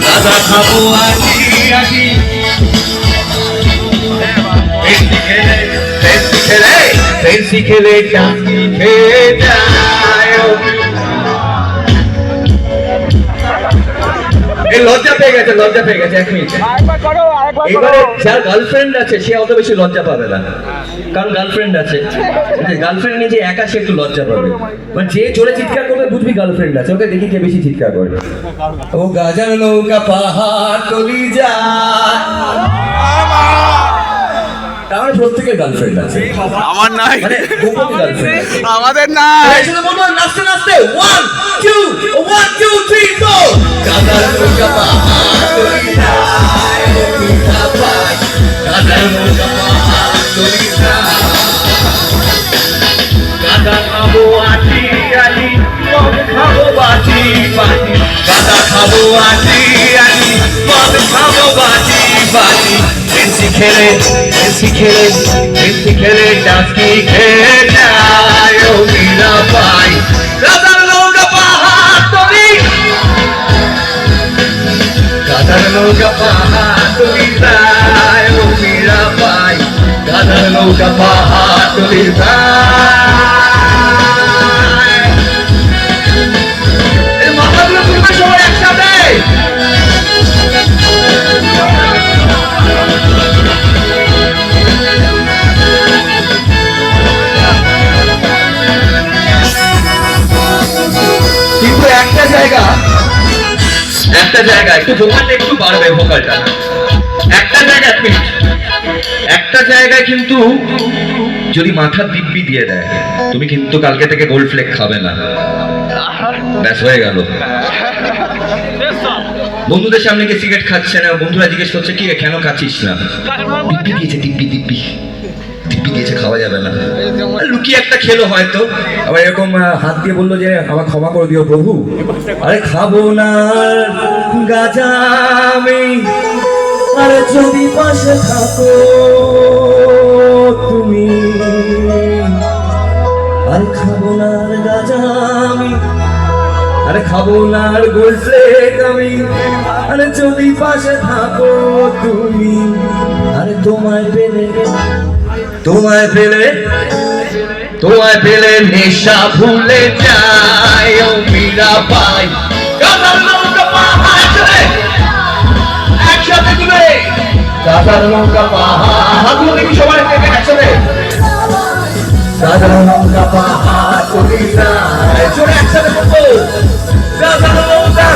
গাঁজা খাবো আজি আজি ফেন্সি খেলে খেয়ে যায়। এই লজ্জা পেয়ে গেছে, লজ্জা পেয়ে গেছে। 1 মিনিট। এবারে যার গার্লফ্রেন্ড আছে সে অত বেশি লজ্জা পাবে না, কারণ গার্লফ্রেন্ড আছে। গার্লফ্রেন্ড নিয়ে যে একা সে একটু লজ্জা পাবে। মানে যে জোরে চিৎকার করবে বুঝবি গার্লফ্রেন্ড আছে, ওকে দেখি কে বেশি চিৎকার করে। ও গাজার নৌকা পাহাড় তলি যায়, আমার প্রত্যেকের গার্লফ্রেন্ড আছে। আমার নাই, মানে গোপন গার্লফ্রেন্ড আমাদের নাই। শুধু বলবো নাচতে নাচতে 1 2 1 2 3 4 গাজার নৌকা পাহাড় তলি যায়, গাজার নৌকা পাহাড় তলি যায়। গাজা খাবো আটি আটি, মদ খাবো বাটি বাটি। গাজা খাবো আটি আটি, মদ খাবো বাটি বাটি। ফেন্সি খেলে ডাকি খেয়ে যায় ও মীরা পাই। গাজার নৌকা পাহাড় তলি, গাজার নৌকা পাহাড় তলি যায় ও মীরা পাই। গাজার নৌকা পাহাড় তলি যায়। এই মাথাগুলো তুলবে সবাই একসাথে। কিন্তু একটা জায়গা একটু ভোকালটা একটু বাড়বে, ভোকালটা একটা জায়গায় কিন্তু যদি মাথার দিব্যি দিয়ে দেয়, তুমি কিন্তু কালকে থেকে গোল্ড ফ্লেক খাবে না, ব্যাস হয়ে গেল। বন্ধুদের সামনে গিয়ে সিগারেট খাচ্ছে না, বন্ধুরা জিজ্ঞেস করছে কি কেন খাচ্ছিস না, দিব্যি দিয়েছে, দিব্যি দিয়েছে, খাওয়া যাবে না। লুকিয়ে একটা খেলো হয়তো, আবার এরকম হাত দিয়ে বললো যে আমার ক্ষমা করে দিও প্রভু, আরে খাবো না গাঁজা আমি, আরে যদি পাশে থাকো তুমি, আরে খাবো না গাঁজা আমি, আরে খাবো না গোল্ড ফ্লেক আমি, আরে যদি পাশে থাকো তুমি, আরে তোমায় পেলে নেশা ভুলে যায় ও মীরা পাই। গাজার নৌকা পাহাড় চলে একসাথে তুলে, গাজার নৌকা পাহাড় হাতগুলো দেখি সবাই একসাথে। গাজার নৌকা পাহাড় চলে যায়, চলে একসাথে বলবো গাজার নৌকা